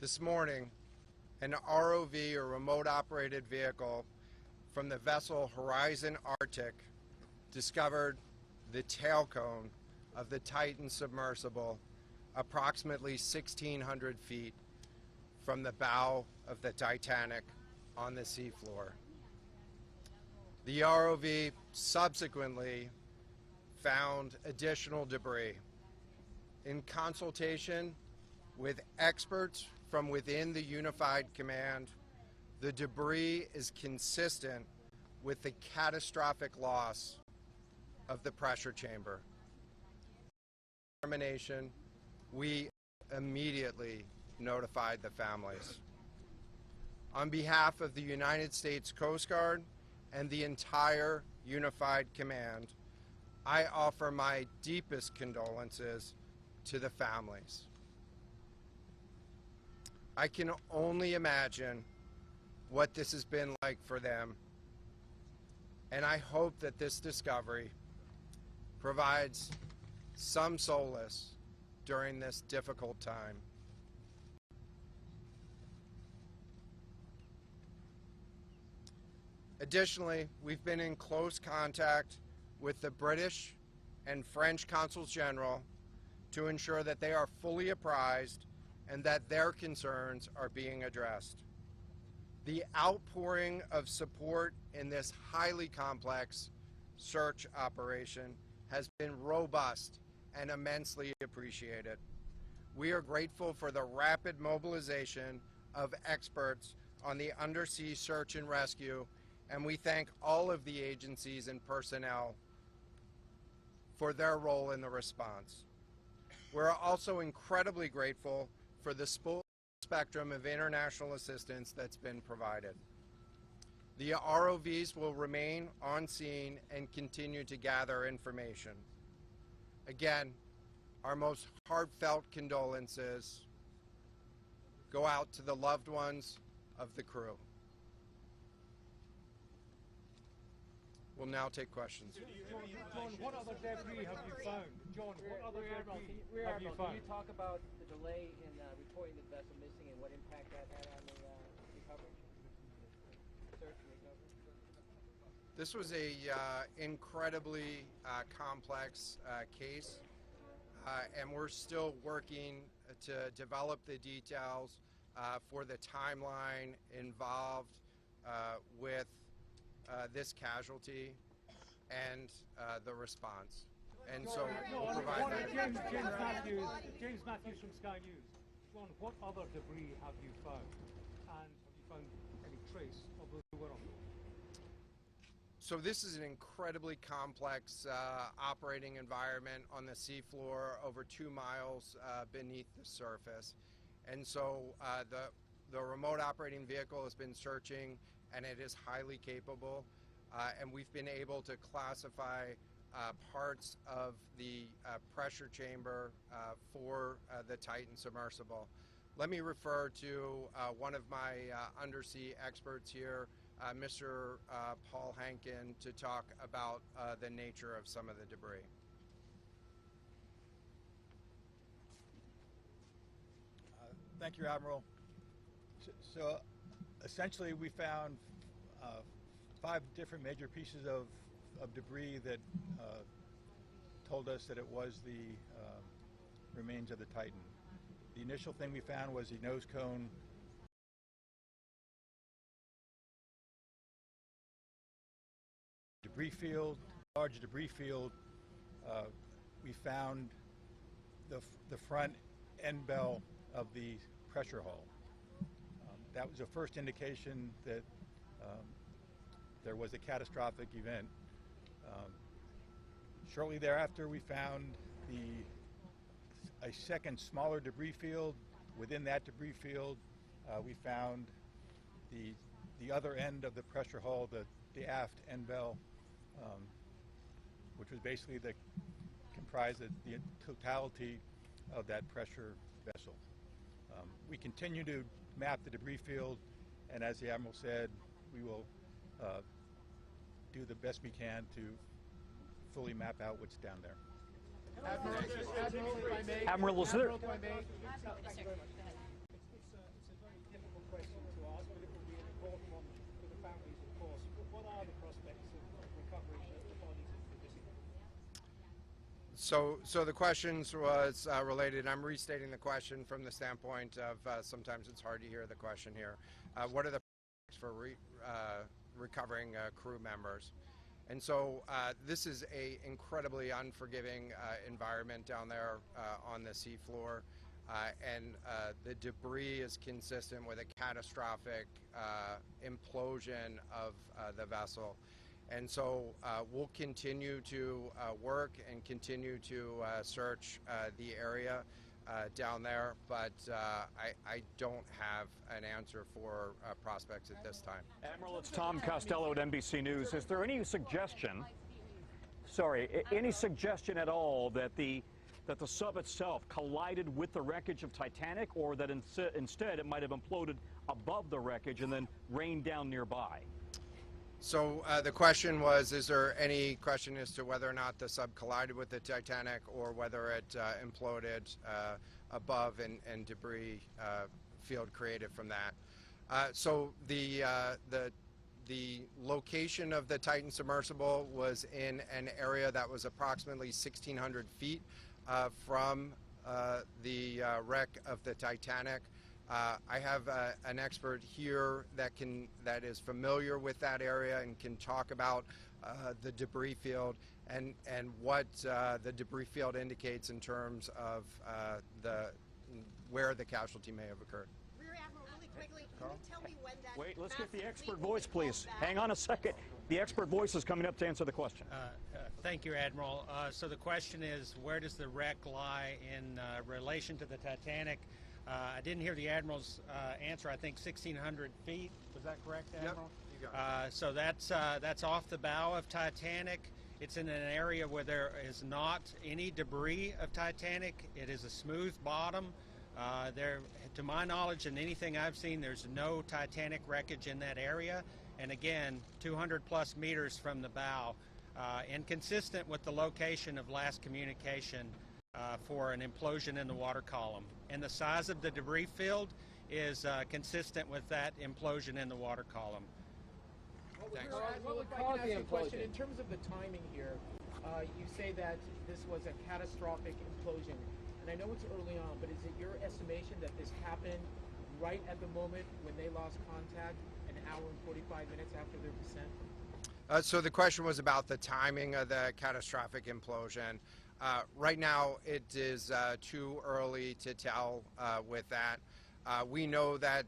This morning, an ROV, or remote operated vehicle, from the vessel Horizon Arctic discovered the tail cone of the Titan submersible approximately 1,600 feet from the bow of the Titanic on the seafloor. The ROV subsequently found additional debris. In consultation with experts from within the Unified Command, the debris is consistent with the catastrophic loss of the pressure chamber. Termination, we immediately notified the families. On behalf of the United States Coast Guard and the entire Unified Command, I offer my deepest condolences to the families. I can only imagine what this has been like for them, and I hope that this discovery provides some solace during this difficult time. Additionally, we've been in close contact with the British and French Consuls General to ensure that they are fully apprised and that their concerns are being addressed. The outpouring of support in this highly complex search operation has been robust and immensely appreciated. We are grateful for the rapid mobilization of experts on the undersea search and rescue, and we thank all of the agencies and personnel for their role in the response. We're also incredibly grateful for the full spectrum of international assistance that's been provided. The ROVs will remain on scene and continue to gather information. Again, our most heartfelt condolences go out to the loved ones of the crew. We'll now take questions. John, what other debris have you found? John, what other debris have you found? Can you talk about the delay in reporting the vessel missing and what impact that had on the recovery? Search and recovery? This was a incredibly complex case, and we're still working to develop the details for the timeline involved with this casualty and the response. And so we'll provide that. James Matthews from Sky News. John, what other debris have you found? And have you found any trace of those who were on board? So this is an incredibly complex operating environment on the seafloor, over 2 miles beneath the surface. And so the remote operating vehicle has been searching, and it is highly capable. And we've been able to classify parts of the pressure chamber for the Titan submersible. Let me refer to one of my undersea experts here, Mr. Paul Hankin, to talk about the nature of some of the debris. Thank you, Admiral. So essentially we found 5 different major pieces of debris that told us that it was the remains of the Titan. The initial thing we found was the nose cone debris field, large debris field. We found the front end bell of the pressure hull. That was the first indication that there was a catastrophic event. Shortly thereafter, we found a second smaller debris field. Within that debris field, we found the other end of the pressure hull, the aft end bell, which was basically comprised of the totality of that pressure vessel. We continue to map the debris field, and as the Admiral said, we will do the best we can to fully map out what's down there. Admiral, is there? So the questions was related. I'm restating the question from the standpoint of sometimes it's hard to hear the question here. What are the for recovering crew members? And so this is a incredibly unforgiving environment down there on the seafloor, and the debris is consistent with a catastrophic implosion of the vessel. And so we'll continue to work and continue to search the area down there, but I don't have an answer for prospects at this time. Admiral, it's Tom Costello at NBC News. Is there any suggestion, any suggestion at all that the sub itself collided with the wreckage of Titanic, or that instead it might have imploded above the wreckage and then rained down nearby? So the question was, is there any question as to whether or not the sub collided with the Titanic or whether it imploded above and debris field created from that? So the location of the Titan submersible was in an area that was approximately 1,600 feet from the wreck of the Titanic. I have an expert here that is familiar with that area and can talk about the debris field and what the debris field indicates in terms of where the casualty may have occurred. Rear Admiral, really quickly, can you tell me when that... Wait, let's get the expert voice, please. Hang on a second. The expert voice is coming up to answer the question. Thank you, Admiral. So the question is, where does the wreck lie in relation to the Titanic? I didn't hear the Admiral's answer. I think 1,600 feet. Was that correct, Admiral? Yep, you got it. So that's off the bow of Titanic. It's in an area where there is not any debris of Titanic. It is a smooth bottom. To my knowledge and anything I've seen, there's no Titanic wreckage in that area. And again, 200 plus meters from the bow, and consistent with the location of last communication for an implosion in the water column. And the size of the debris field is consistent with that implosion in the water column. Thanks. Well, if I can ask you a question, in terms of the timing here, you say that this was a catastrophic implosion. And I know it's early on, but is it your estimation that this happened right at the moment when they lost contact, an hour and 45 minutes after their descent? So the question was about the timing of the catastrophic implosion. Right now, it is too early to tell with that. We know that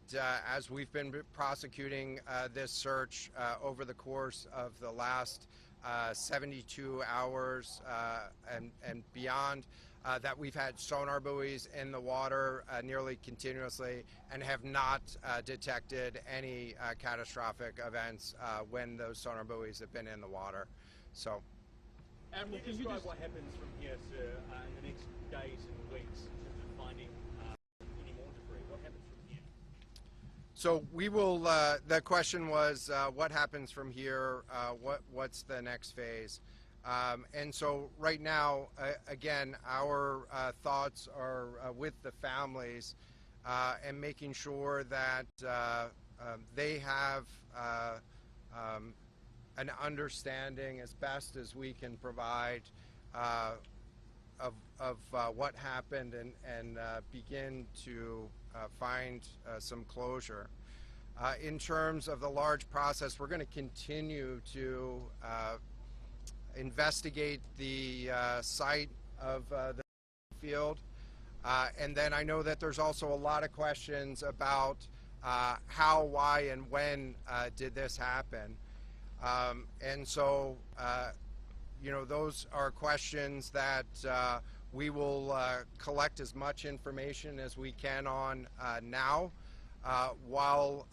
as we've been prosecuting this search over the course of the last 72 hours and beyond, that we've had sonar buoys in the water nearly continuously and have not detected any catastrophic events when those sonar buoys have been in the water. So. Admiral, can you describe what happens from here, sir, in the next days and weeks in terms of finding any more debris? What happens from here? So we will, the question was, what happens from here? What's the next phase? And so right now, again, our thoughts are with the families and making sure that they have an understanding as best as we can provide of what happened and begin to find some closure. In terms of the large process, we're going to continue to investigate the site of the field. And then I know that there's also a lot of questions about how, why, and when did this happen. And so, those are questions that we will collect as much information as we can on now, while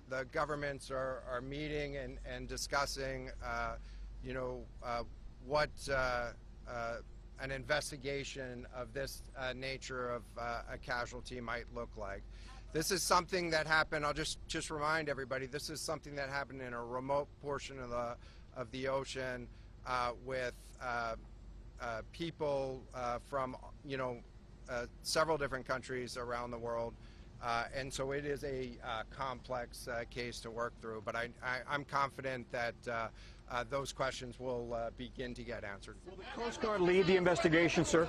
the governments are meeting and discussing, what an investigation of this nature of a casualty might look like. This is something that happened. I'll just remind everybody. This is something that happened in a remote portion of the ocean with people from several different countries around the world And so it is a complex case to work through, but I'm confident that those questions will begin to get answered. Will the Coast Guard lead the investigation, sir?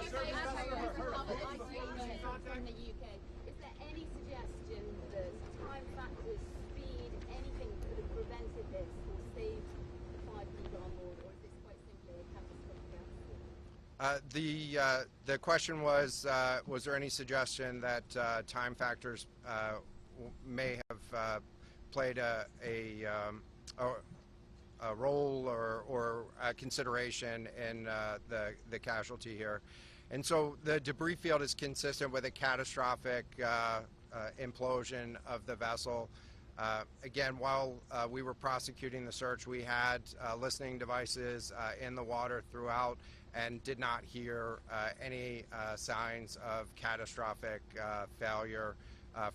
From the UK, is there any suggestion that time factors, speed, anything could have prevented this or saved the 5 people on board, or is this quite simply a catastrophic accident? The question was there any suggestion that time factors may have played a role or a consideration in the casualty here? And so the debris field is consistent with a catastrophic implosion of the vessel. Again, while we were prosecuting the search, we had listening devices in the water throughout and did not hear any signs of catastrophic failure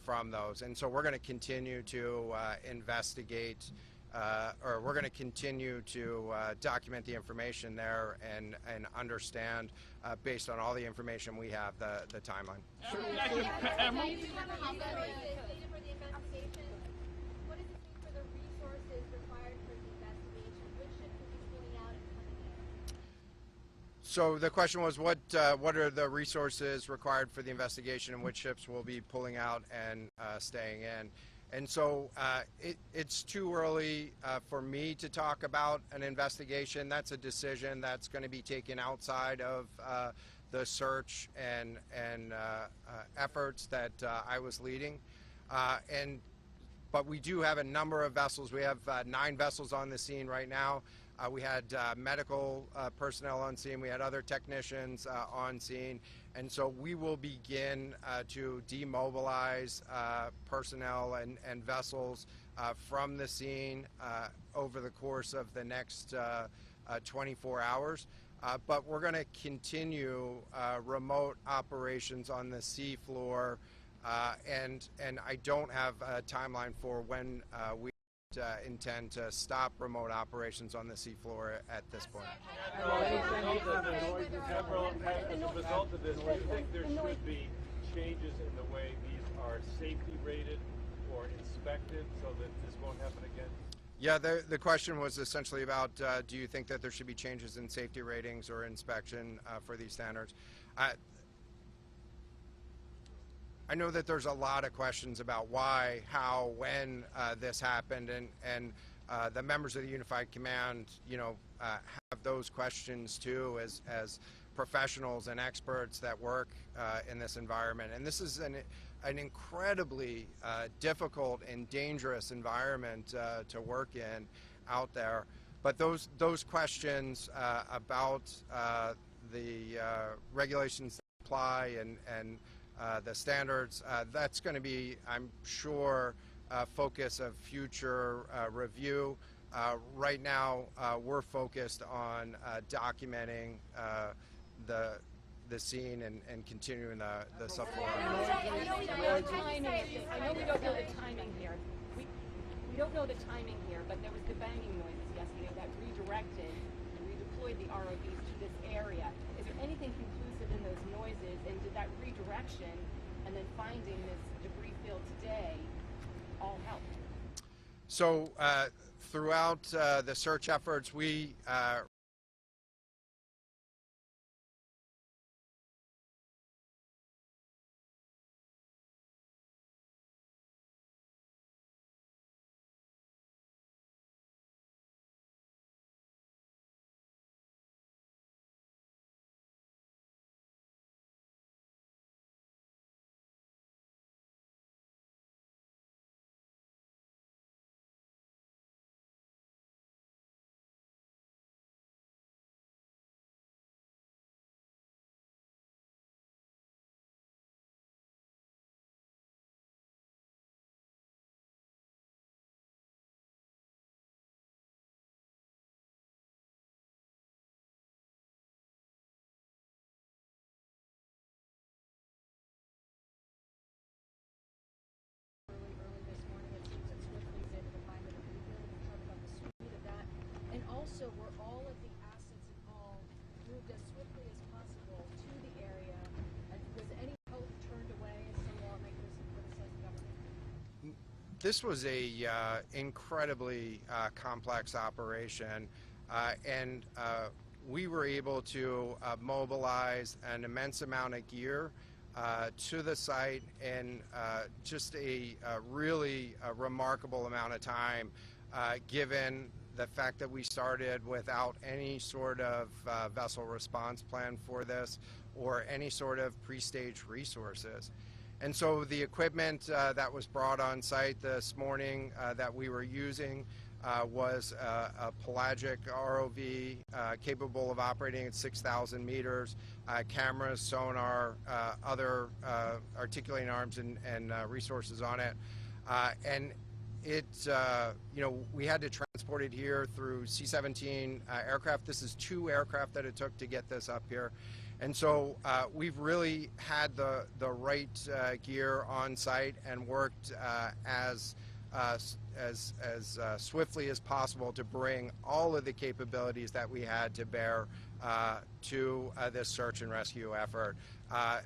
from those. And so we're going to continue to investigate, or we're going to continue to document the information there and understand, based on all the information we have, the timeline. What does this mean for the resources required for the investigation? Which ships will be pulling out and coming in? So the question was, what are the resources required for the investigation, and which ships will be pulling out and staying in? And so it's too early for me to talk about an investigation. That's a decision that's going to be taken outside of the search and efforts that I was leading. But we do have a number of vessels. We have 9 vessels on the scene right now. We had medical personnel on scene. We had other technicians on scene. And so we will begin to demobilize personnel and vessels from the scene over the course of the next 24 hours. But we're going to continue remote operations on the sea floor, and I don't have a timeline for when we intend to stop remote operations on the seafloor at this point. Admiral, as a result of this, do you think there should be changes in the way these are safety rated or inspected so that this won't happen again? Yeah, the question was essentially about do you think that there should be changes in safety ratings or inspection for these standards? I know that there's a lot of questions about why, how, when this happened, and the members of the Unified Command, have those questions too, as professionals and experts that work in this environment. And this is an incredibly difficult and dangerous environment to work in out there. But those questions about the regulations that apply and the standards, that's going to be, I'm sure, a focus of future review. Right now, we're focused on documenting the scene and continuing the subfloor. I know we don't know the timing here. We don't know the timing here, but there was the banging noises yesterday that redirected and redeployed the ROVs to this area. Is there anything conclusive in those noises, and did that redirection and then finding this debris field today all help? So throughout the search efforts, we This was a incredibly complex operation, and we were able to mobilize an immense amount of gear to the site in just a really remarkable amount of time, given the fact that we started without any sort of vessel response plan for this or any sort of pre-stage resources. And so the equipment that was brought on site this morning that we were using was a pelagic ROV capable of operating at 6,000 meters, cameras, sonar, other articulating arms and resources on it. And it, we had to transport it here through C-17 aircraft. This is 2 aircraft that it took to get this up here. And so we've really had the right gear on site and worked as swiftly as possible to bring all of the capabilities that we had to bear to this search and rescue effort.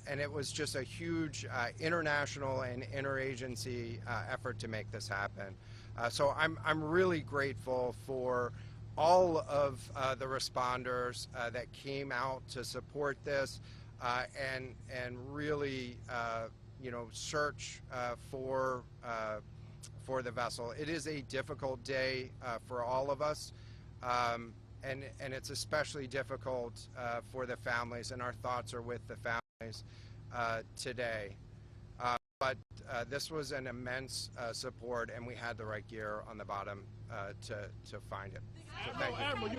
And it was just a huge international and interagency effort to make this happen. So I'm really grateful for all of the responders that came out to support this and really search for the vessel. It is a difficult day for all of us, and it's especially difficult for the families, and our thoughts are with the families today. But this was an immense support, and we had the right gear on the bottom to find it. So thank you.